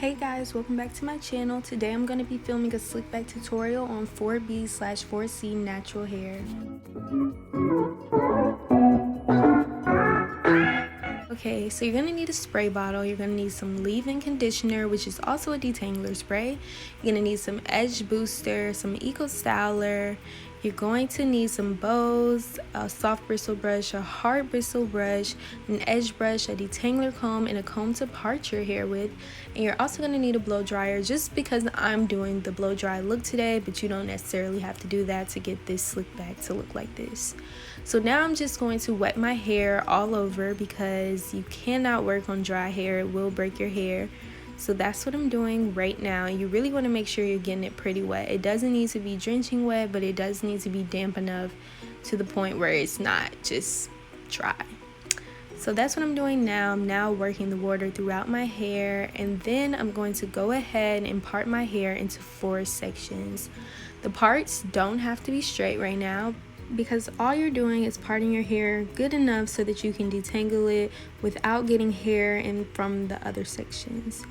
Hey guys, welcome back to my channel. Today I'm going to be filming a slick back tutorial on 4B/4C natural hair. Okay, so you're going to need a spray bottle. You're going to need some leave-in conditioner, which is also a detangler spray. You're going to need some edge booster, some eco styler. You're going to need some bows, a soft bristle brush, a hard bristle brush, an edge brush, a detangler comb, and a comb to part your hair with. And you're also going to need a blow dryer, just because I'm doing the blow dry look today, but you don't necessarily have to do that to get this slick back to look like this. So now I'm just going to wet my hair all over because you cannot work on dry hair. It will break your hair. So that's what I'm doing right now. You really want to make sure you're getting it pretty wet. It doesn't need to be drenching wet, but it does need to be damp enough to the point where it's not just dry. So that's what I'm doing now. I'm now working the water throughout my hair, and then I'm going to go ahead and part my hair into 4 sections. The parts don't have to be straight right now, because all you're doing is parting your hair good enough so that you can detangle it without getting hair in from the other sections.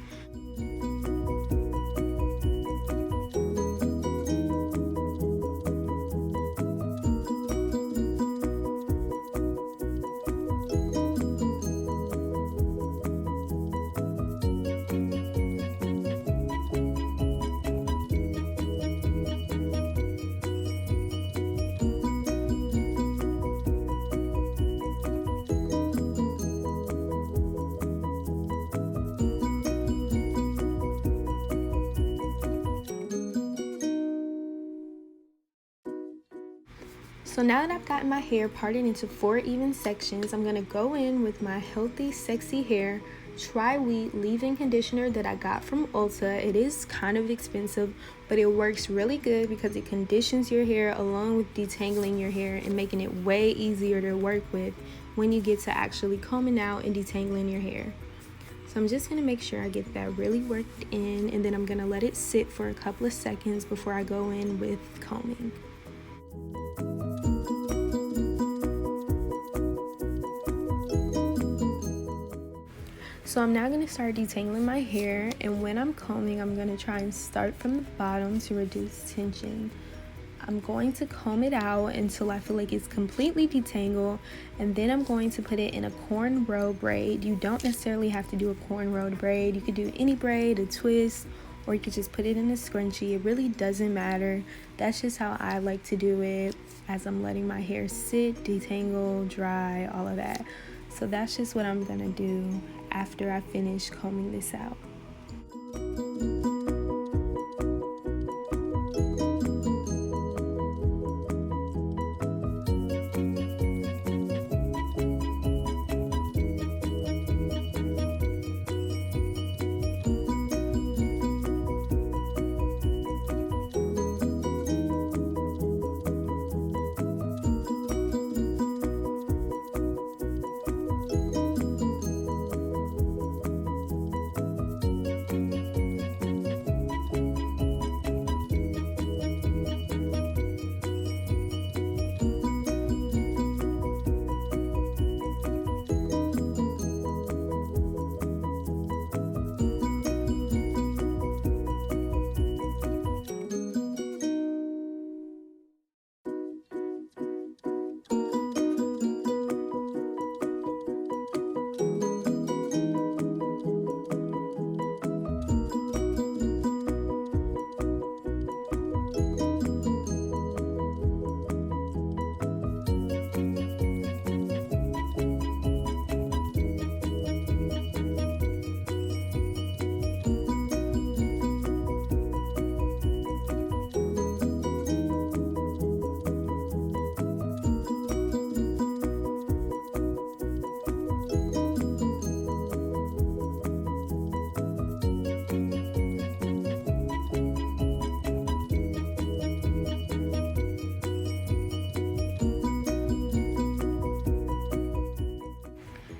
So now that I've gotten my hair parted into 4 even sections, I'm going to go in with my Healthy Sexy Hair Tri-Week leave-in conditioner that I got from Ulta. It is kind of expensive, but it works really good because it conditions your hair along with detangling your hair and making it way easier to work with when you get to actually combing out and detangling your hair. So I'm just going to make sure I get that really worked in, and then I'm going to let it sit for a couple of seconds before I go in with combing. So I'm now going to start detangling my hair, and when I'm combing, I'm going to try and start from the bottom to reduce tension. I'm going to comb it out until I feel like it's completely detangled, and then I'm going to put it in a cornrow braid. You don't necessarily have to do a cornrow braid. You could do any braid, a twist, or you could just put it in a scrunchie. It really doesn't matter. That's just how I like to do it as I'm letting my hair sit, detangle, dry, all of that. So that's just what I'm gonna do after I finish combing this out.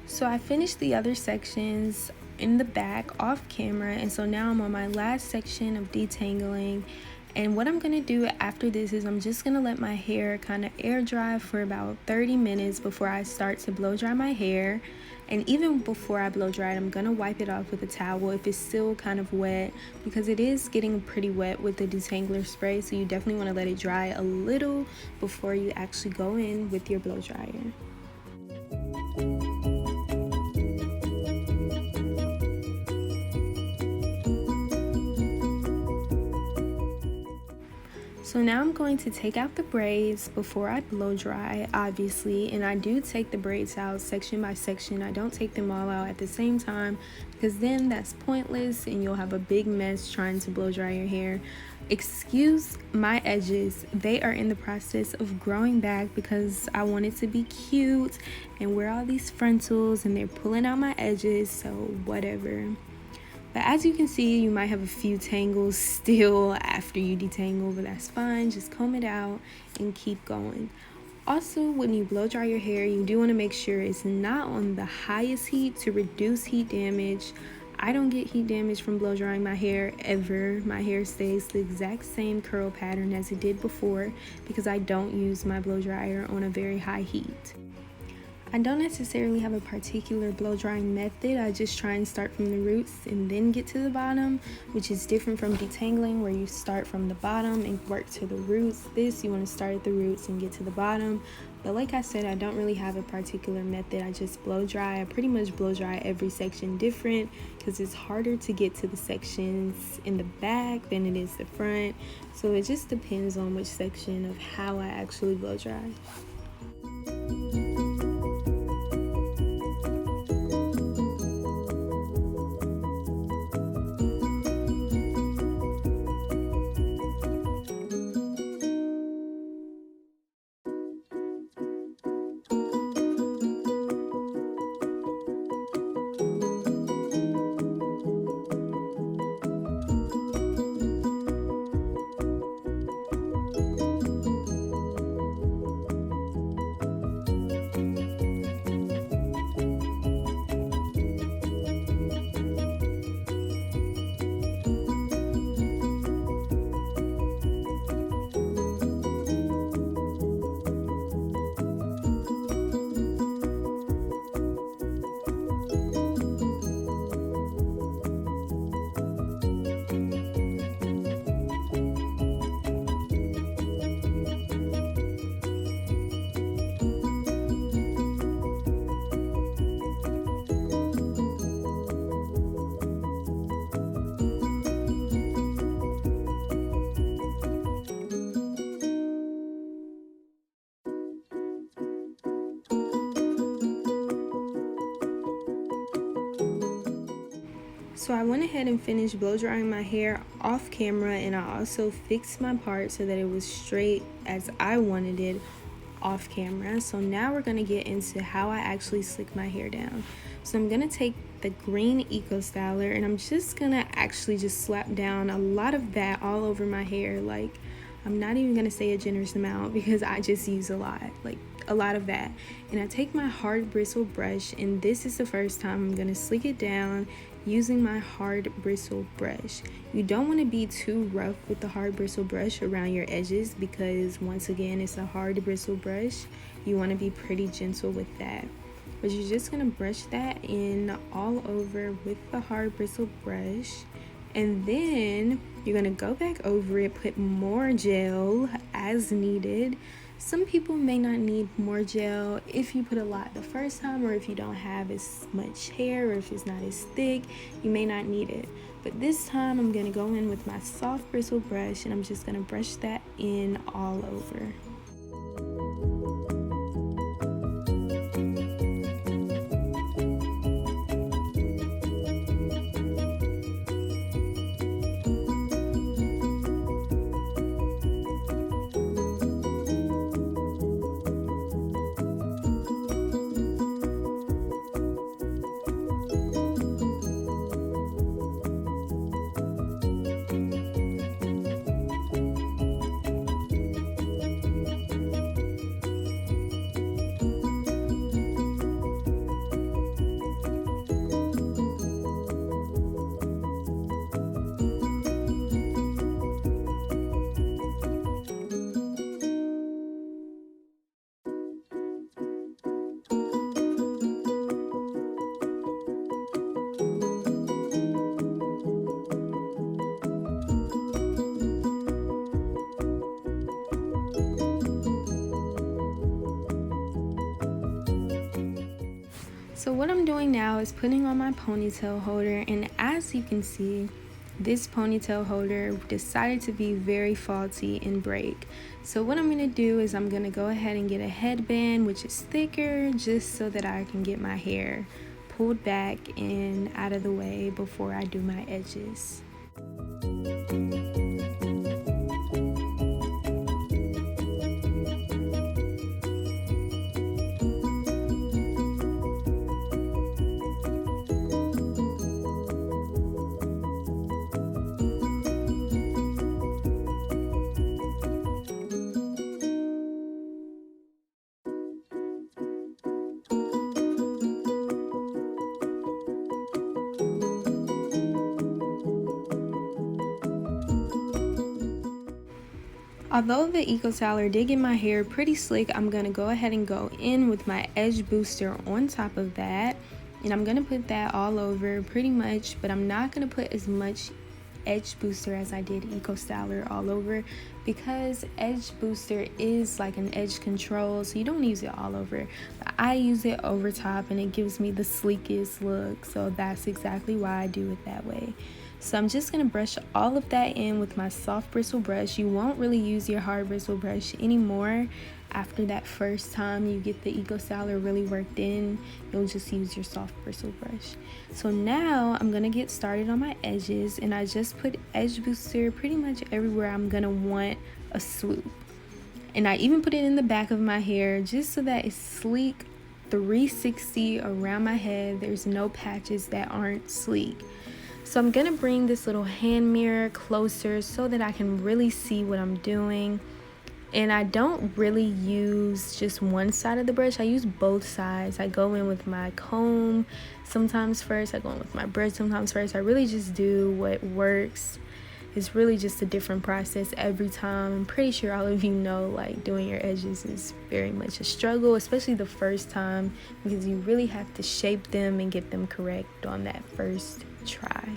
So I finished the other sections in the back off camera, and so now I'm on my last section of detangling. And what I'm going to do after this is I'm just going to let my hair kind of air dry for about 30 minutes before I start to blow dry my hair. And even before I blow dry it, I'm gonna wipe it off with a towel if it's still kind of wet, because it is getting pretty wet with the detangler spray. So you definitely want to let it dry a little before you actually go in with your blow dryer. So now I'm going to take out the braids before I blow dry, obviously, and I do take the braids out section by section. I don't take them all out at the same time, because then that's pointless and you'll have a big mess trying to blow dry your hair. Excuse my edges, they are in the process of growing back because I want it to be cute and wear all these frontals, and they're pulling out my edges, so whatever. But as you can see, you might have a few tangles still after you detangle, but that's fine. Just comb it out and keep going. Also, when you blow dry your hair, you do want to make sure it's not on the highest heat to reduce heat damage. I don't get heat damage from blow drying my hair ever. My hair stays the exact same curl pattern as it did before because I don't use my blow dryer on a very high heat. I don't necessarily have a particular blow drying method. I just try and start from the roots and then get to the bottom, which is different from detangling where you start from the bottom and work to the roots. This, you want to start at the roots and get to the bottom. But like I said, I don't really have a particular method. I just blow dry. I pretty much blow dry every section different because it's harder to get to the sections in the back than it is the front. So it just depends on which section of how I actually blow dry. So I went ahead and finished blow drying my hair off camera, and I also fixed my part so that it was straight as I wanted it off camera. So now we're gonna get into how I actually slick my hair down. So I'm gonna take the green Eco Styler and I'm just gonna actually just slap down a lot of that all over my hair. Like, I'm not even gonna say a generous amount because I just use a lot, like a lot of that. And I take my hard bristle brush, and this is the first time I'm gonna slick it down using my hard bristle brush. You don't want to be too rough with the hard bristle brush around your edges because once again it's a hard bristle brush. You want to be pretty gentle with that, but you're just going to brush that in all over with the hard bristle brush, and then you're going to go back over it, put more gel as needed. Some people may not need more gel if you put a lot the first time, or if you don't have as much hair, or if it's not as thick, you may not need it. But this time I'm going to go in with my soft bristle brush and I'm just going to brush that in all over. So what I'm doing now is putting on my ponytail holder, and as you can see, this ponytail holder decided to be very faulty and break. So what I'm going to do is I'm going to go ahead and get a headband which is thicker, just so that I can get my hair pulled back and out of the way before I do my edges. Although the Eco Styler did get my hair pretty slick, I'm going to go ahead and go in with my edge booster on top of that. And I'm going to put that all over pretty much, but I'm not going to put as much edge booster as I did Eco Styler all over, because edge booster is like an edge control, so you don't use it all over. But I use it over top and it gives me the sleekest look, so that's exactly why I do it that way. So I'm just going to brush all of that in with my soft bristle brush. You won't really use your hard bristle brush anymore. After that first time you get the Eco Styler really worked in, you'll just use your soft bristle brush. So now I'm going to get started on my edges, and I just put edge booster pretty much everywhere I'm going to want a swoop. And I even put it in the back of my hair just so that it's sleek 360 around my head. There's no patches that aren't sleek. So I'm going to bring this little hand mirror closer so that I can really see what I'm doing. And I don't really use just one side of the brush. I use both sides. I go in with my comb sometimes first. I go in with my brush sometimes first. I really just do what works. It's really just a different process every time. I'm pretty sure all of you know, like, doing your edges is very much a struggle, especially the first time, because you really have to shape them and get them correct on that first try.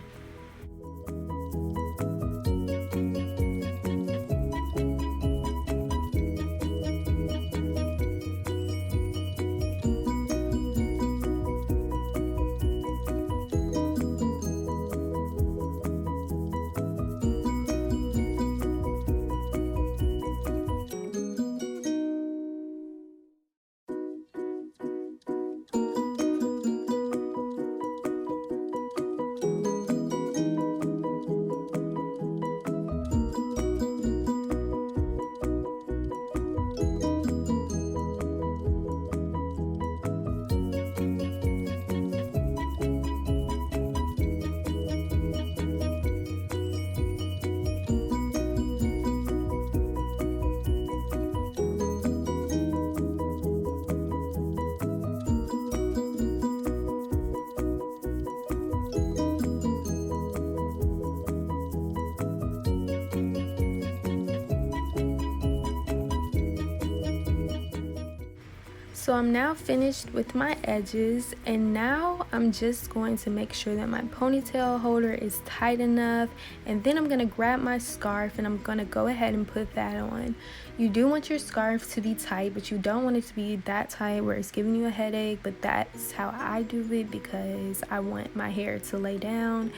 So I'm now finished with my edges, and now I'm just going to make sure that my ponytail holder is tight enough, and then I'm going to grab my scarf and I'm going to go ahead and put that on. You do want your scarf to be tight, but you don't want it to be that tight where it's giving you a headache, but that's how I do it because I want my hair to lay down.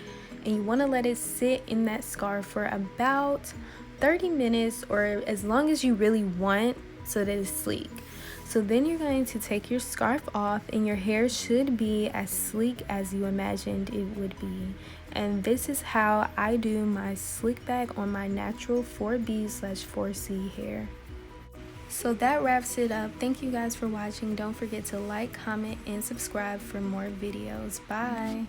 And you want to let it sit in that scarf for about 30 minutes or as long as you really want, so that it's sleek. So then you're going to take your scarf off and your hair should be as sleek as you imagined it would be. And this is how I do my slick back on my natural 4B/4C hair. So that wraps it up. Thank you guys for watching. Don't forget to like, comment, and subscribe for more videos. Bye.